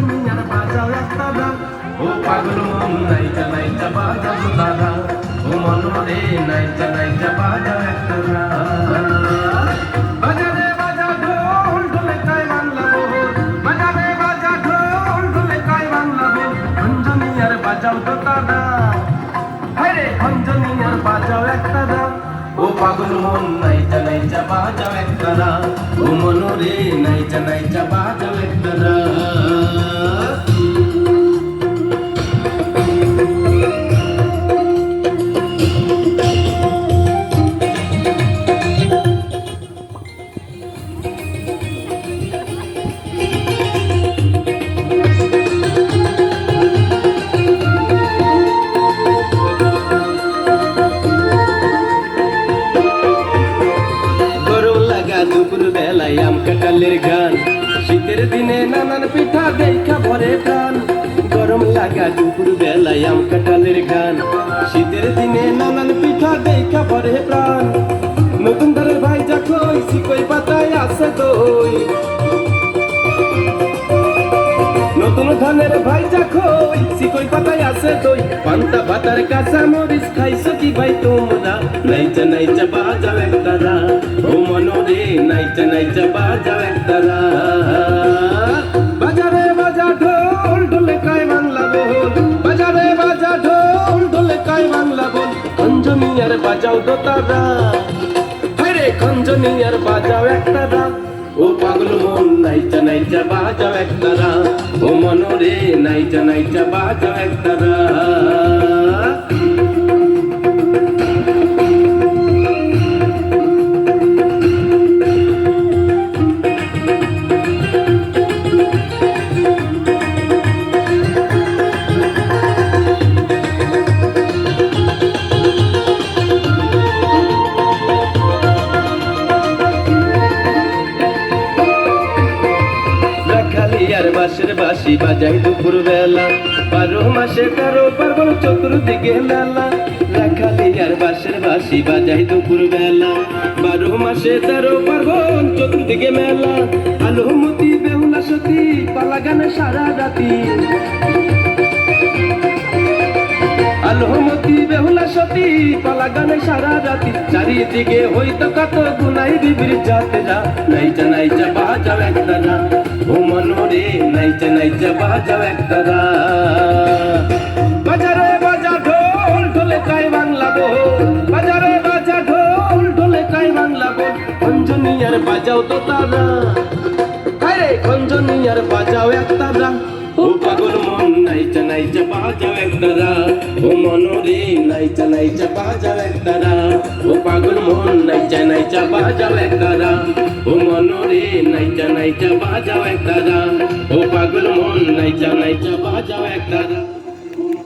মিয়ার বাজাও একটা গান। ও পাগল মন নাইচা নাইচা বাজাও তো দাদা, ও মন রে নাইচা নাইচা বাজাও একটা গান। বাজারে বাজা ঢোল ঢোলে কাই বাংলা বল, বাজারে বাজা ঢোল ঢোলে কাই বাংলা বল। খঞ্জনিয়ার বাজাও তো দাদা, হায়রে খঞ্জনিয়ার বাজাও একটা গান। ও পাগল মন নাইচা নাইচা বাজাও একটা গান, ও মন রে নাইচা নাইচা বাজাও একটা গান। দুপুর বেলায় আম কাঁঠালের গান, শীতের দিনে নানান পিঠা দেখা ভরে প্রাণ। গরম লাগা দুপুর বেলায় আম কাঁঠালের গান, শীতের দিনে নানান পিঠা দেখা ভরে প্রাণ। নতুন ধারের ভাই যা খই, শিকই পাতায় আছে দই। নতুন ধানের ভাই যা খই, শিকই পাতায় আছে দই। পান্তা ভাতার কাঁচা মরিচ খাইছো কি ভাই তোমরা? নাইচা নাইচা বাজাও একটা গান, ও মন রে নাইচা নাইচা বাজাও একটা গান। বাজারে বাজা ঢোল ঢোলে কাই বাংলা বল, বাজারে বাজা ঢোল ঢোলে কাই বাংলা বল। খঞ্জনিয়ার বাজাও তো দাদা, হায়রে খঞ্জনিয়ার বাজাও একটা গান। ও পাগল মন নাইচা নাইচা বাজাও একটা গান, ও মন রে নাইচা নাইচা বাজাও একটা গান। বাঁশের বাঁশি বাজাই দুপুর বেলা, 12 মাসে 13 পার্বণ চতুর্দিকে মেলা। রাখালিয়ার বাঁশের বাঁশি বাজাই দুপুর বেলা, 12 মাসে 13 পার্বণ চতুর্দিকে মেলা। আলুমতি বেহুলা সতী পালা গানে সারা রাতি, আলুমতি বেহুলা সতী পালা গানে সারা রাতি। চারিদিকে হইতো কত গুনাই বিবির জাতেরা, নাইচা নাইচা বাজাও একটা গান, ও মন রে নাইচা নাইচা বাজাও একটা গান। বাজারে বাজা ঢোল ঢোলে কাই বাংলা বল, বাজারে বাজা ঢোল ঢোলে কাই বাংলা বল। খঞ্জনিয়ার বাজাও তো দাদা, হায়রে খঞ্জনিয়ার বাজাও একটা গান। ও পাগল মন নাইচা নাইচা বাজাও একটা গান, ও মন রে নাইচা নাইচা বাজাও একটা গান। ও পাগল মন নাইচা নাইচা বাজাও একটা গান, ও মন রে নাইচা নাইচা বাজাও একটা গান। ও পাগল মন নাইচা নাইচা বাজাও একটা গান।